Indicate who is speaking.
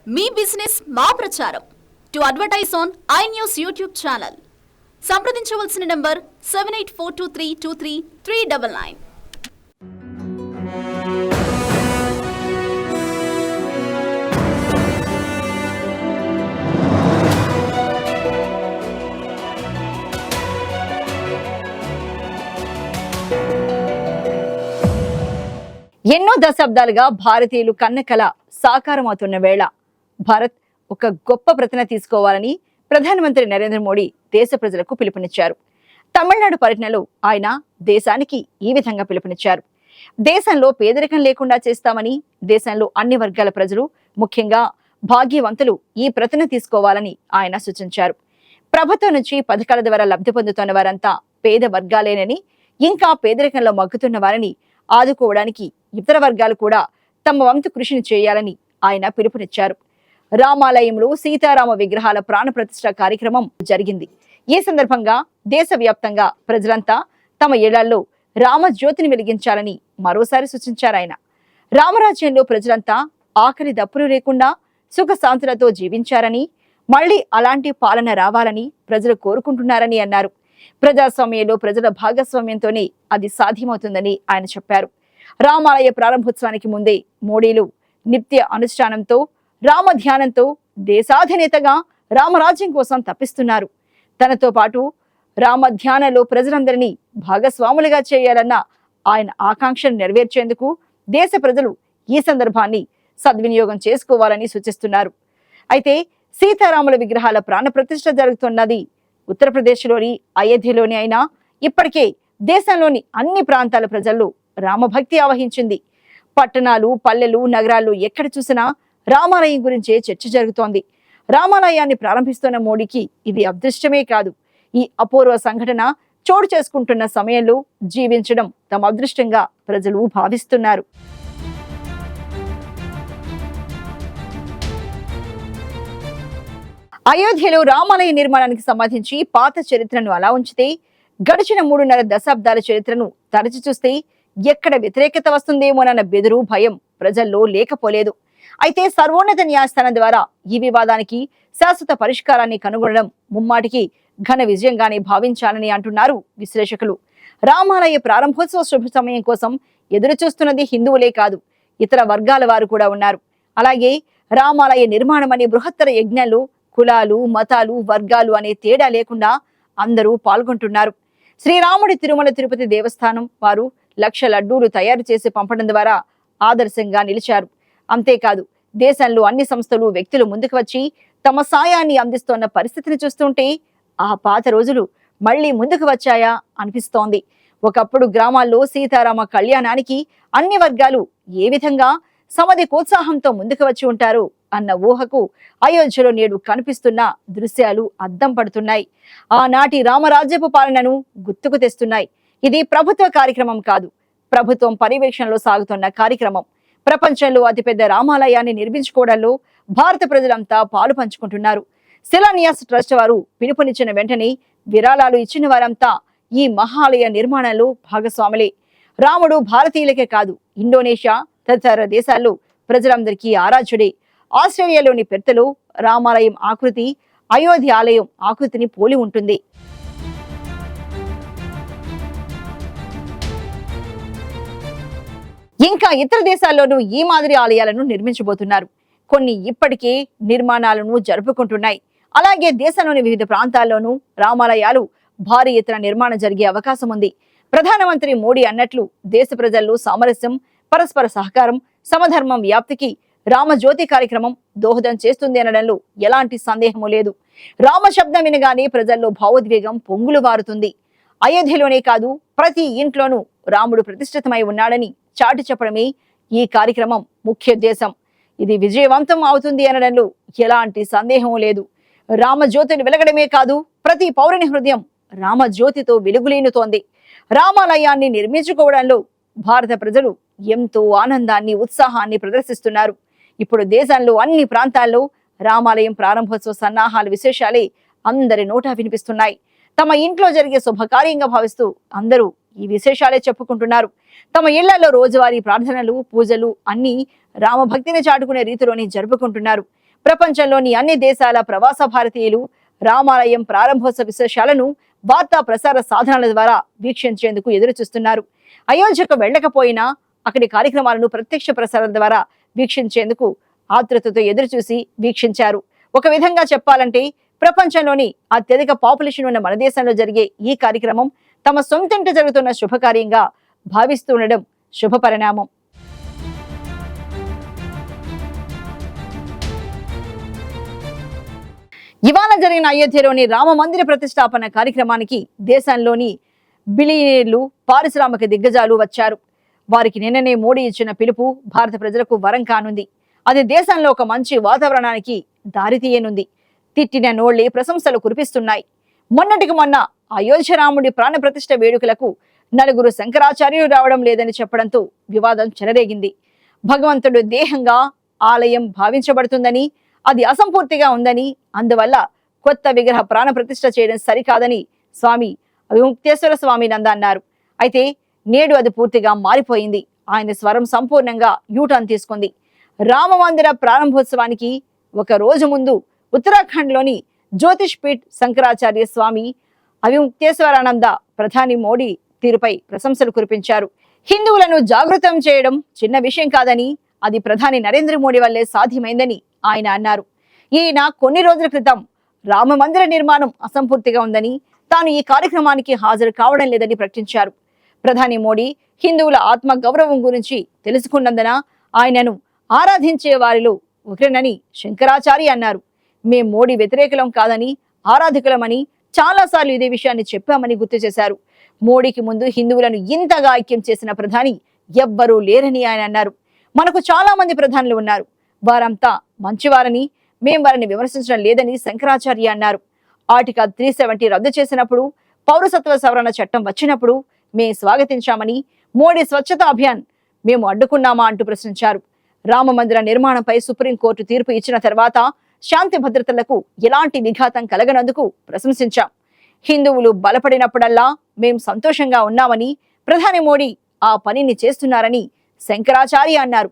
Speaker 1: మీ business మా ప్రచారం. To advertise on iNews YouTube channel సంప్రదించవలసిన నంబర్ 7842323399.
Speaker 2: ఎన్నో దశాబ్దాలుగా భారతీయులు కన్నకల సాకారమవుతున్న వేళ భారత్ ఒక గొప్ప ప్రతిన తీసుకోవాలని ప్రధానమంత్రి నరేంద్ర మోడీ దేశ ప్రజలకు పిలుపునిచ్చారు. తమిళనాడు పర్యటనలో ఆయన దేశానికి ఈ విధంగా పిలుపునిచ్చారు. దేశంలో పేదరికం లేకుండా చేస్తామని, దేశంలో అన్ని వర్గాల ప్రజలు, ముఖ్యంగా భాగ్యవంతులు ఈ ప్రతిన తీసుకోవాలని ఆయన సూచించారు. ప్రభుత్వం నుంచి పథకాల ద్వారా లబ్ధి పొందుతున్న వారంతా పేద వర్గాలేనని, ఇంకా పేదరికంలో మగ్గుతున్న వారిని ఆదుకోవడానికి ఇతర వర్గాలు కూడా తమ వంతు కృషిని చేయాలని ఆయన పిలుపునిచ్చారు. రామాలయంలో సీతారామ విగ్రహాల ప్రాణ ప్రతిష్ఠ కార్యక్రమం జరిగింది. ఈ సందర్భంగా దేశవ్యాప్తంగా ప్రజలంతా తమ ఇళ్లలో రామజ్యోతిని వెలిగించాలని మరోసారి సూచించారు. ఆయన రామరాజ్యంలో ప్రజలంతా ఆకలి దప్పులు లేకుండా సుఖశాంతులతో జీవించారని, మళ్లీ అలాంటి పాలన రావాలని ప్రజలు కోరుకుంటున్నారని అన్నారు. ప్రజాస్వామ్యంలో ప్రజల భాగస్వామ్యంతోనే అది సాధ్యమవుతుందని ఆయన చెప్పారు. రామాలయ ప్రారంభోత్సవానికి ముందే మోడీలు నిత్య అనుష్ఠానంతో, రామ ధ్యానంతో దేశాధినేతగా రామరాజ్యం కోసం తప్పిస్తున్నారు. తనతో పాటు రామ ధ్యానంలో ప్రజలందరినీ భాగస్వాములుగా చేయాలన్న ఆయన ఆకాంక్షను నెరవేర్చేందుకు దేశ ప్రజలు ఈ సందర్భాన్ని సద్వినియోగం చేసుకోవాలని సూచిస్తున్నారు. అయితే సీతారాముల విగ్రహాల ప్రాణ ప్రతిష్ఠ జరుగుతున్నది ఉత్తరప్రదేశ్లోని అయోధ్యలోని అయినా ఇప్పటికే దేశంలోని అన్ని ప్రాంతాల ప్రజల్లో రామభక్తి ఆవహించింది. పట్టణాలు, పల్లెలు, నగరాల్లో ఎక్కడ చూసినా రామాలయం గురించే చర్చ జరుగుతోంది. రామాలయాన్ని ప్రారంభిస్తున్న మోడీకి ఇది అదృష్టమే కాదు, ఈ అపూర్వ సంఘటన చోటు చేసుకుంటున్న సమయంలో జీవించడం తమ అదృష్టంగా ప్రజలు భావిస్తున్నారు. అయోధ్యలో రామాలయ నిర్మాణానికి సంబంధించి పాత చరిత్రను అలా ఉంచితే, గడిచిన 3.5 దశాబ్దాల చరిత్రను తరచి చూస్తే ఎక్కడ వ్యతిరేకత వస్తుందేమోనన్న బెదురు, భయం ప్రజల్లో లేకపోలేదు. అయితే సర్వోన్నత న్యాయస్థానం ద్వారా ఈ వివాదానికి శాశ్వత పరిష్కారాన్ని కనుగొనడం ముమ్మాటికి ఘన విజయంగానే భావించాలని అంటున్నారు విశ్లేషకులు. రామాలయ ప్రారంభోత్సవ శుభ సమయం కోసం ఎదురు చూస్తున్నది హిందువులే కాదు, ఇతర వర్గాల వారు కూడా ఉన్నారు. అలాగే రామాలయ నిర్మాణం అనే బృహత్తర యజ్ఞంలో కులాలు, మతాలు, వర్గాలు అనే తేడా లేకుండా అందరూ పాల్గొంటున్నారు. శ్రీరాముడి తిరుమల తిరుపతి దేవస్థానం వారు 1,00,000 లడ్డూలు తయారు చేసి పంపడం ద్వారా ఆదర్శంగా నిలిచారు. అంతేకాదు, దేశంలో అన్ని సంస్థలు, వ్యక్తులు ముందుకు వచ్చి తమ సాయాన్ని అందిస్తున్న పరిస్థితిని చూస్తుంటే ఆ పాత రోజులు మళ్లీ ముందుకు వచ్చాయా అనిపిస్తోంది. ఒకప్పుడు గ్రామాల్లో సీతారామ కళ్యాణానికి అన్ని వర్గాలు ఏ విధంగా సమధికోత్సాహంతో ముందుకు వచ్చి ఉంటారు అన్న ఊహకు అయోధ్యలో నేడు కనిపిస్తున్న దృశ్యాలు అద్దం పడుతున్నాయి. ఆనాటి రామరాజ్యపు పాలనను గుర్తుకు తెస్తున్నాయి. ఇది ప్రభుత్వ కార్యక్రమం కాదు, ప్రభుత్వం పర్యవేక్షణలో సాగుతున్న కార్యక్రమం. ప్రపంచంలో అతిపెద్ద రామాలయాన్ని నిర్మించుకోవడంలో భారత ప్రజలంతా పాలు పంచుకుంటున్నారు. శిలాన్యాస్ ట్రస్ట్ వారు పిలుపునిచ్చిన వెంటనే విరాళాలు ఇచ్చిన వారంతా ఈ మహాలయ నిర్మాణంలో భాగస్వాములే. రాముడు భారతీయులకే కాదు, ఇండోనేషియా తదితర దేశాల్లో ప్రజలందరికీ ఆరాధ్యుడే. ఆస్ట్రేలియాలోని పెర్త్లో రామాలయం ఆకృతి అయోధ్య ఆలయం ఆకృతిని పోలి ఉంటుంది. ఇంకా ఇతర దేశాల్లోనూ ఈ మాదిరి ఆలయాలను నిర్మించబోతున్నారు. కొన్ని ఇప్పటికే నిర్మాణాలను జరుపుకుంటున్నాయి. అలాగే దేశంలోని వివిధ ప్రాంతాల్లోనూ రామాలయాలు భారీ ఎత్తున నిర్మాణం జరిగే అవకాశం ఉంది. ప్రధానమంత్రి మోడీ అన్నట్లు దేశ ప్రజల్లో సామరస్యం, పరస్పర సహకారం, సమధర్మం వ్యాప్తికి రామజ్యోతి కార్యక్రమం దోహదం చేస్తుంది అనడంలో ఎలాంటి సందేహము లేదు. రామ శబ్దం వినగానే ప్రజల్లో భావోద్వేగం పొంగులు వారుతుంది. అయోధ్యలోనే కాదు, ప్రతి ఇంట్లోనూ రాముడు ప్రతిష్ఠితమై ఉన్నాడని చాటి చెప్పడమే ఈ కార్యక్రమం ముఖ్యోద్దేశం. ఇది విజయవంతం అవుతుంది అనడంలో ఎలాంటి సందేహం లేదు. రామజ్యోతిని వెలగడమే కాదు, ప్రతి పౌరుని హృదయం రామజ్యోతితో వెలుగులేనుతోంది. రామాలయాన్ని నిర్మించుకోవడంలో భారత ప్రజలు ఎంతో ఆనందాన్ని, ఉత్సాహాన్ని ప్రదర్శిస్తున్నారు. ఇప్పుడు దేశంలో అన్ని ప్రాంతాల్లో రామాలయం ప్రారంభోత్సవ సన్నాహాల విశేషాలే అందరి నోటా వినిపిస్తున్నాయి. తమ ఇంట్లో జరిగే శుభకార్యంగా భావిస్తూ అందరూ ఈ విశేషాలే చెప్పుకుంటున్నారు. తమ ఇళ్లలో రోజువారీ ప్రార్థనలు, పూజలు అన్ని రామభక్తిని చాటుకునే రీతిలోనే జరుపుకుంటున్నారు. ప్రపంచంలోని అన్ని దేశాల ప్రవాస భారతీయులు రామాలయం ప్రారంభోత్సవ విశేషాలను వార్తా ప్రసార సాధనాల ద్వారా వీక్షించేందుకు ఎదురు చూస్తున్నారు. అయోధ్యకు వెళ్ళకపోయినా అక్కడి కార్యక్రమాలను ప్రత్యక్ష ప్రసారం ద్వారా వీక్షించేందుకు ఆతృతతో ఎదురు చూసి వీక్షించారు. ఒక విధంగా చెప్పాలంటే ప్రపంచంలోని అత్యధిక పాపులేషన్ ఉన్న మన దేశంలో జరిగే ఈ కార్యక్రమం తమ సొంతింట జరుగుతున్న శుభకార్యంగా భావిస్తుండడం శుభ పరిణామం. ఇవాళ జరిగిన అయోధ్యలోని రామ మందిర ప్రతిష్టాపన కార్యక్రమానికి దేశంలోని బిలియనీర్లు, పారిశ్రామిక దిగ్గజాలు వచ్చారు. వారికి నిన్ననే మోడీ ఇచ్చిన పిలుపు భారత ప్రజలకు వరం కానుంది. అది దేశంలో ఒక మంచి వాతావరణానికి దారితీయనుంది. తిట్టిన నోళ్లే ప్రశంసలు కురిపిస్తున్నాయి. మొన్నటికి మొన్న అయోధ్య రాముడి ప్రాణ ప్రతిష్ఠ వేడుకలకు నలుగురు శంకరాచార్యులు రావడం లేదని చెప్పడంతో వివాదం చెలరేగింది. భగవంతుడు దేహంగా ఆలయం భావించబడుతుందని, అది అసంపూర్తిగా ఉందని, అందువల్ల కొత్త విగ్రహ ప్రాణ ప్రతిష్ఠ చేయడం సరికాదని స్వామి అవిముక్తేశ్వర స్వామి నంద అన్నారు. అయితే నేడు అది పూర్తిగా మారిపోయింది. ఆయన స్వరం సంపూర్ణంగా యూటర్న్ తీసుకుంది. రామ మందిర ప్రారంభోత్సవానికి ఒక రోజు ముందు ఉత్తరాఖండ్లోని జ్యోతిష్ పీఠ్ శంకరాచార్య స్వామి అవిముక్తేశ్వరానంద ప్రధాని మోడీ తీరుపై ప్రశంసలు కురిపించారు. హిందువులను జాగృతం చేయడం చిన్న విషయం కాదని, అది ప్రధాని నరేంద్ర మోడీ వల్లే సాధ్యమైందని ఆయన అన్నారు. ఈయన కొన్ని రోజుల క్రితం రామ మందిర నిర్మాణం అసంపూర్తిగా ఉందని, తాను ఈ కార్యక్రమానికి హాజరు కావడం లేదని ప్రకటించారు. ప్రధాని మోడీ హిందువుల ఆత్మ గౌరవం గురించి తెలుసుకున్నందున ఆయనను ఆరాధించే వారిలో ఒకరేనని శంకరాచార్య అన్నారు. మేం మోడీ వ్యతిరేకులం కాదని, ఆరాధకులమని చాలాసార్లు ఇదే విషయాన్ని చెప్పామని గుర్తు చేశారు. మోడీకి ముందు హిందువులను ఇంతగా ఐక్యం చేసిన ప్రధాని ఎవ్వరూ లేరని ఆయన అన్నారు. మనకు చాలా మంది ప్రధానులు ఉన్నారు, వారంతా మంచివారని, మేం వారిని విమర్శించడం లేదని శంకరాచార్య అన్నారు. ఆర్టికల్ 370 రద్దు చేసినప్పుడు, పౌరసత్వ సవరణ చట్టం వచ్చినప్పుడు మేం స్వాగతించామని, మోడీ స్వచ్ఛతా అభియాన్ మేము అడ్డుకున్నామా అంటూ ప్రశ్నించారు. రామ మందిర నిర్మాణంపై సుప్రీంకోర్టు తీర్పు ఇచ్చిన తర్వాత శాంతి భద్రతలకు ఎలాంటి విఘాతం కలగనందుకు ప్రశంసించాం. హిందువులు బలపడినప్పుడల్లా మేం సంతోషంగా ఉన్నామని, ప్రధాని మోడీ ఆ పనిని చేస్తున్నారని శంకరాచార్య అన్నారు.